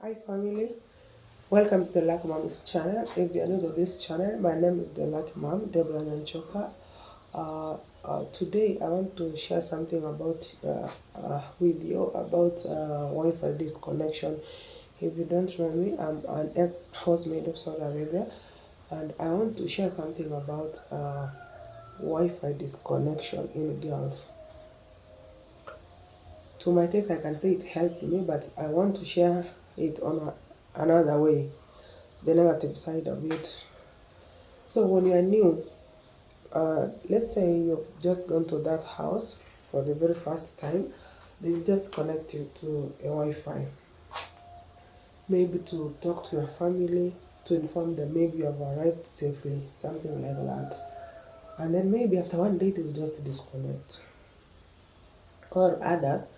Hi family, welcome to the Lucky Mom's channel. If you are new to this channel, my name is the Lucky Mom, Deborah Nyanchoka. Today I want to share something about with you about Wi-Fi disconnection. If you don't know me, I'm an ex-housemaid of Saudi Arabia, and I want to share something about Wi-Fi disconnection in Gulf. To my case, I can say it helped me, but I want to share it on another way, the negative side of it. So when you are new, let's say you've just gone to that house for the very first time, they just connect you to a Wi-Fi. Maybe to talk to your family, to inform them maybe you have arrived safely, something like that. And then maybe after one day, they'll just disconnect. Or others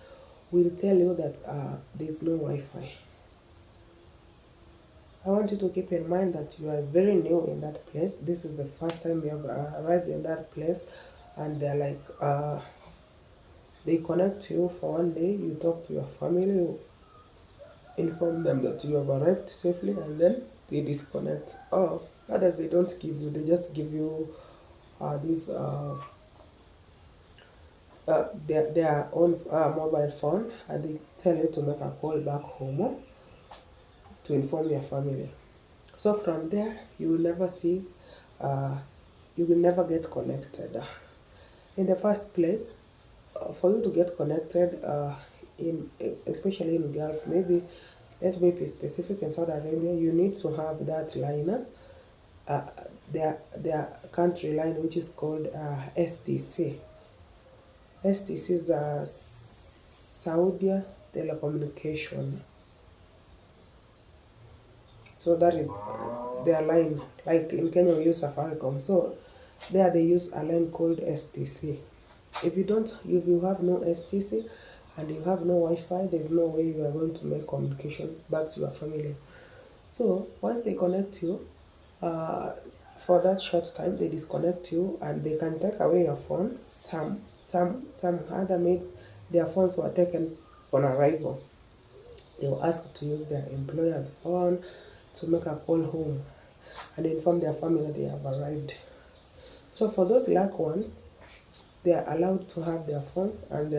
will tell you that there's no Wi-Fi. I want you to keep in mind that you are very new in that place. This is the first time you have arrived in that place, and they're like, they connect you for one day, you talk to your family, you inform them that you have arrived safely, and then they disconnect. Or others, they don't give you, they just give you their own mobile phone, and they tell you to make a call back home to inform your family. So from there, you will never see, you will never get connected. In the first place, for you to get connected, especially in Gulf, maybe let me be specific, in Saudi Arabia, you need to have that line, their country line, which is called STC. STC is Saudi Telecommunication. So that is their line. Like in Kenya, we use Safaricom. So there they use a line called STC. If you have no STC and you have no Wi-Fi, there's no way you are going to make communication back to your family. So once they connect you, for that short time, they disconnect you and they can take away your phone. Some other maids, their phones were taken on arrival. They were asked to use their employer's phone to make a call home and inform their family they have arrived. So for those lucky ones, they are allowed to have their phones and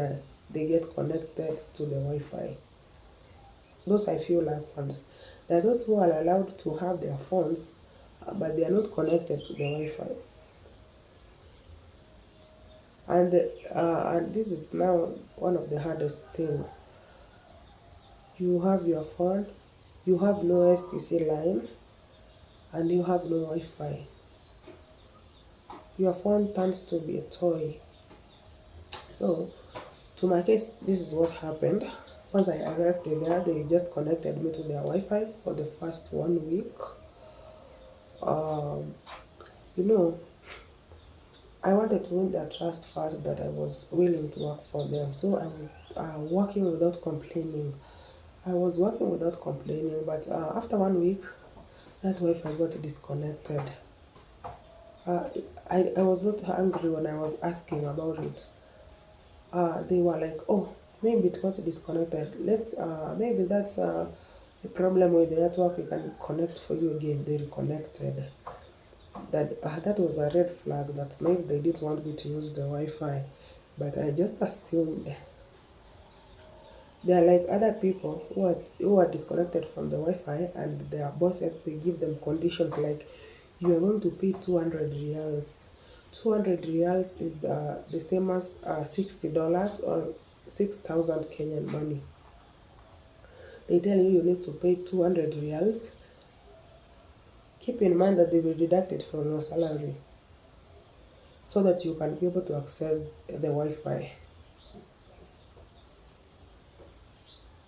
they get connected to the Wi-Fi. Those I feel like ones. There are those who are allowed to have their phones, but they are not connected to the Wi-Fi. And this is now one of the hardest things. You have your phone, you have no STC line, and you have no Wi-Fi. Your phone turns to be a toy. So, to my case, this is what happened. Once I arrived there, they just connected me to their Wi-Fi for the first 1 week. You know, I wanted to win their trust first, that I was willing to work for them. So I was working without complaining. But after 1 week, that Wi-Fi got disconnected. I was not angry when I was asking about it. They were like, oh, maybe it got disconnected. Maybe that's a problem with the network. We can connect for you again. They reconnected. That was a red flag that maybe they didn't want me to use the Wi-Fi, but I just assumed. They are like other people who are disconnected from the Wi-Fi, and their bosses, they give them conditions like, you are going to pay 200 reals. 200 reals is the same as $60 or 6,000 Kenyan money. They tell you need to pay 200 reals. Keep in mind that they will deduct it from your salary so that you can be able to access the Wi-Fi.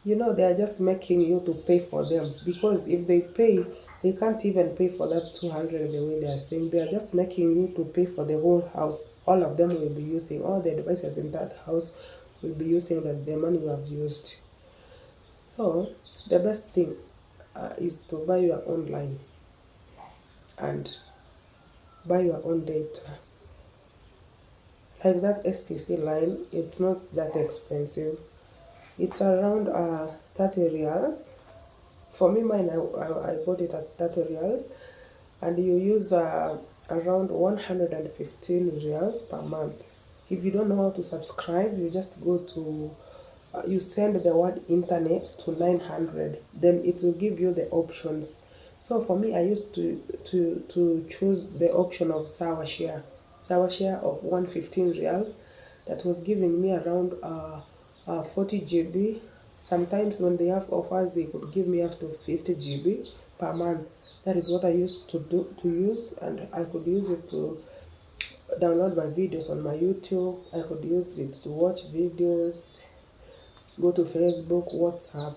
You know, they are just making you to pay for them, because if they pay, they can't even pay for that 200 the way they are saying. They are just making you to pay for the whole house. All of them will be using, all the devices in that house will be using the money you have used. So the best thing is to buy your own line and buy your own data. Like that STC line, it's not that expensive. It's around 30 reals. For me, mine, I bought it at 30 reals, and you use around 115 reals per month. If you don't know how to subscribe, you just go to, you send the word internet to 900, then it will give you the options. So for me, I used to choose the option of Sawa Share of 115 reals. That was giving me around 40 GB. Sometimes when they have offers, they could give me up to 50 GB per month. That is what I used to use, and I could use it to download my videos on my YouTube. I could use it to watch videos, go to Facebook, WhatsApp.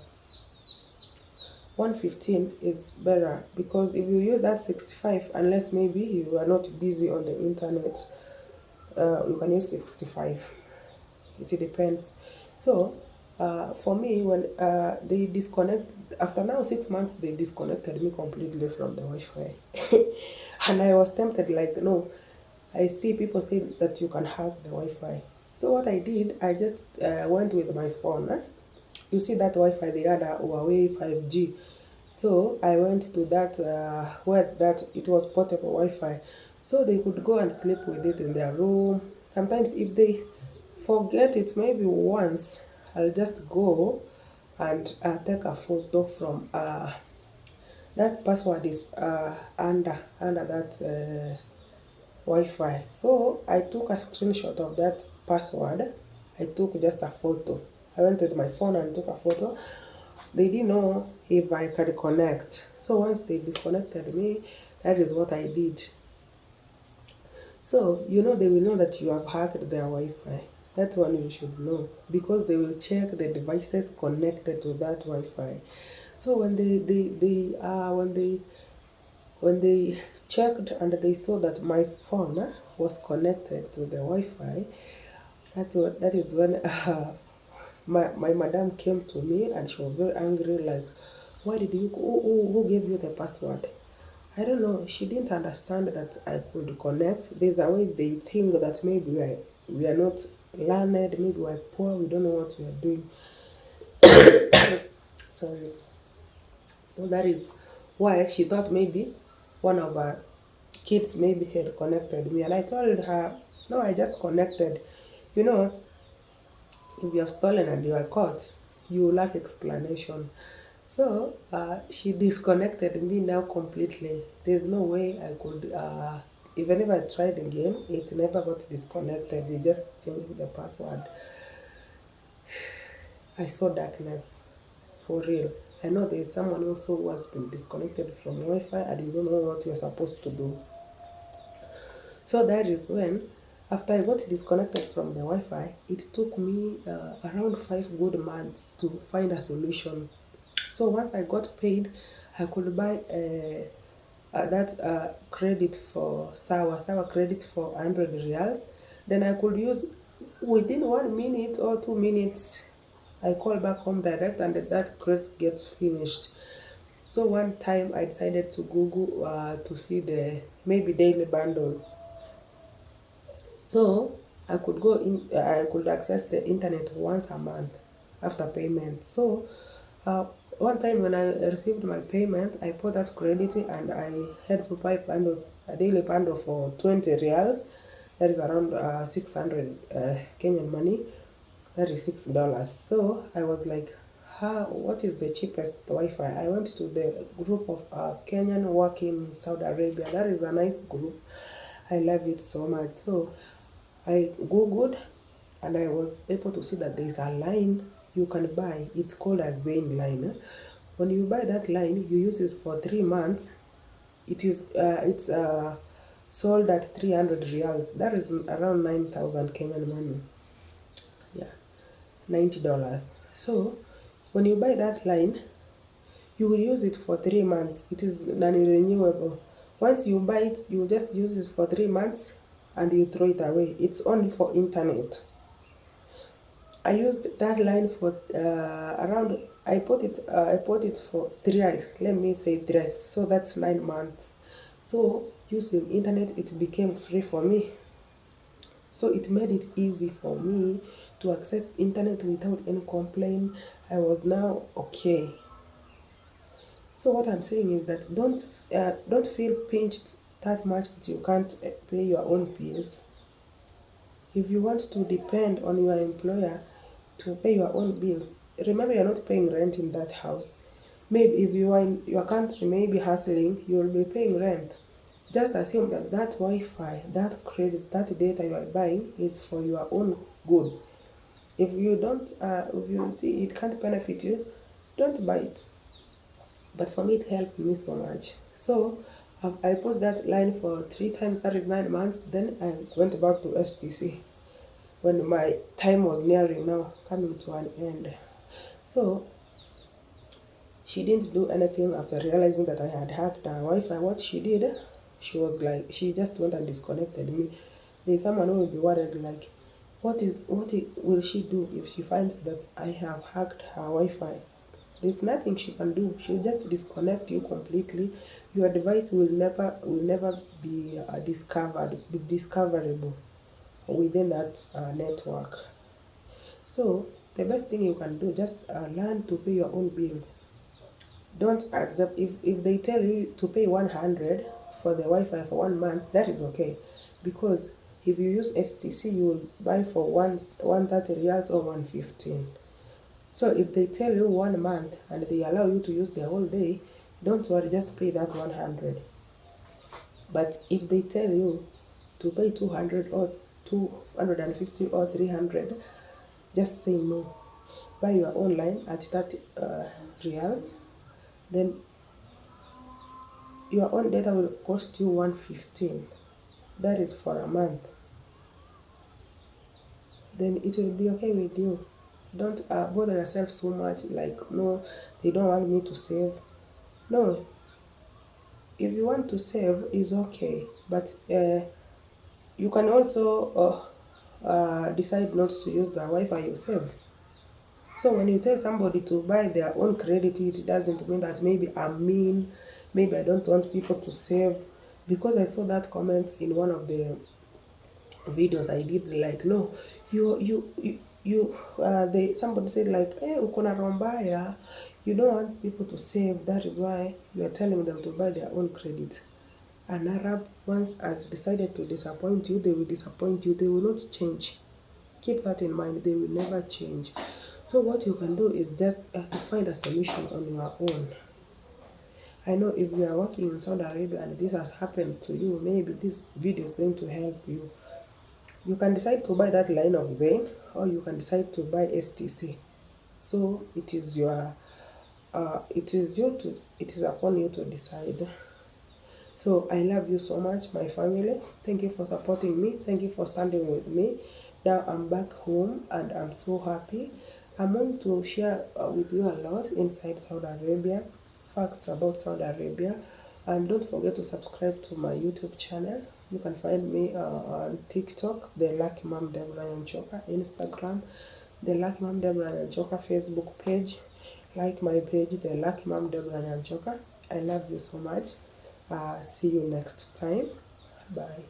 115 is better, because if you use that 65, unless maybe you are not busy on the internet, you can use 65. It depends. So for me, when they disconnect, after now 6 months, they disconnected me completely from the Wi-Fi. And I was tempted, like, no, I see people say that you can hack the Wi-Fi. So what I did, I just went with my phone. You see that Wi-Fi, they had a Huawei 5G. So I went to that, where that it was portable Wi-Fi. So they could go and sleep with it in their room. Sometimes if they forget it maybe once, I'll just go and take a photo from, that password is under that Wi-Fi. So I took a screenshot of that password. I took just a photo. I went with my phone and took a photo. They didn't know if I could connect. So once they disconnected me, that is what I did. So, they will know that you have hacked their Wi-Fi. That one you should know, because they will check the devices connected to that Wi-Fi. So when they checked and they saw that my phone was connected to the Wi-Fi, that is when my madam came to me, and she was very angry, like, why did you, who gave you the password? I don't know, she didn't understand that I could connect. There's a way they think that maybe we are not learned, maybe we're poor, we don't know what we are doing. Sorry. So that is why she thought maybe one of our kids maybe had connected me. And I told her, no, I just connected. If you have stolen and you are caught, you lack explanation. So she disconnected me now completely. There's no way I could, even if I tried again, it never got disconnected. They just changed the password. I saw darkness, for real. I know there's someone also who has been disconnected from Wi-Fi, and you don't know what you're supposed to do. So that is when, after I got disconnected from the Wi-Fi, it took me around 5 good months to find a solution. So once I got paid, I could buy that credit for Sawa credit for 100 reals. Then I could use within 1 minute or 2 minutes. I call back home direct, and that credit gets finished. So one time I decided to Google to see the maybe daily bundles. So I could go in, I could access the internet once a month after payment. So one time when I received my payment, I put that credit, and I had to buy bundles, a daily bundle for 20 reals. That is around 600 Kenyan money. That is $6. So I was like, what is the cheapest Wi-Fi? I went to the group of Kenyan working in Saudi Arabia. That is a nice group. I love it so much. So I Googled, and I was able to see that there is a line you can buy. It's called a Zain line. When you buy that line, you use it for 3 months. It's sold at 300 reals. That is around 9,000 Kenyan money. Yeah, $90. So when you buy that line, you will use it for 3 months. It is non-renewable. Once you buy it, you just use it for 3 months, and you throw it away. It's only for internet. I used that line for around, I bought it for 3 years. Let me say 3 years. So that's 9 months. So using internet, it became free for me. So it made it easy for me to access internet without any complaint. I was now okay. So what I'm saying is that don't feel pinched that much that you can't pay your own bills. If you want to depend on your employer to pay your own bills, remember you're not paying rent in that house. Maybe if you are in your country, maybe hustling, you will be paying rent. Just assume that that Wi-Fi, that credit, that data you are buying is for your own good. If you see it can't benefit you, don't buy it. But for me, it helped me so much. So I put that line for 3 times, that is 9 months. Then I went back to STC when my time was nearing now, coming to an end. So she didn't do anything after realizing that I had hacked her Wi-Fi. What she did, she was like, she just went and disconnected me. There's someone who will be worried, like, will she do if she finds that I have hacked her Wi-Fi? There's nothing she can do. She'll just disconnect you completely. Your device will never be discoverable within that network. So the best thing you can do, just learn to pay your own bills. Don't accept if they tell you to pay 100 for the Wi-Fi for 1 month. That is okay, because if you use STC, you will buy for 130 riyals or 115. So if they tell you 1 month and they allow you to use the whole day, don't worry, just pay that 100. But if they tell you to pay 200 or 250 or 300, just say no. Buy your own line at 30 riyals. Then your own data will cost you 115. That is for a month. Then it will be okay with you. Don't bother yourself so much, like, no, they don't want me to save. No, if you want to save, is okay, but you can also decide not to use the Wi-Fi you save. So when you tell somebody to buy their own credit, it doesn't mean that maybe I'm mean, maybe I don't want people to save. Because I saw that comment in one of the videos I did, like, no, somebody said, like, hey, ukona rombaya, you don't want people to save, that is why you are telling them to buy their own credit. An Arab, once has decided to disappoint you, they will disappoint you. They will not change. Keep that in mind. They will never change. So what you can do is just find a solution on your own. I know if you are working in Saudi Arabia and this has happened to you, maybe this video is going to help you. You can decide to buy that line of Zain, or you can decide to buy STC. So it is upon you to decide. So I love you so much, my family. Thank you for supporting me. Thank you for standing with me. Now I'm back home and I'm so happy. I'm going to share with you a lot inside Saudi Arabia, facts about Saudi Arabia. And don't forget to subscribe to my YouTube channel. You can find me on TikTok, the Lucky Mom Deborah Nyanchoka, Instagram, the Lucky Mom Deborah Nyanchoka, Facebook page. Like my page, the Lucky Mom Deborah Nyanchoka. I love you so much. See you next time. Bye.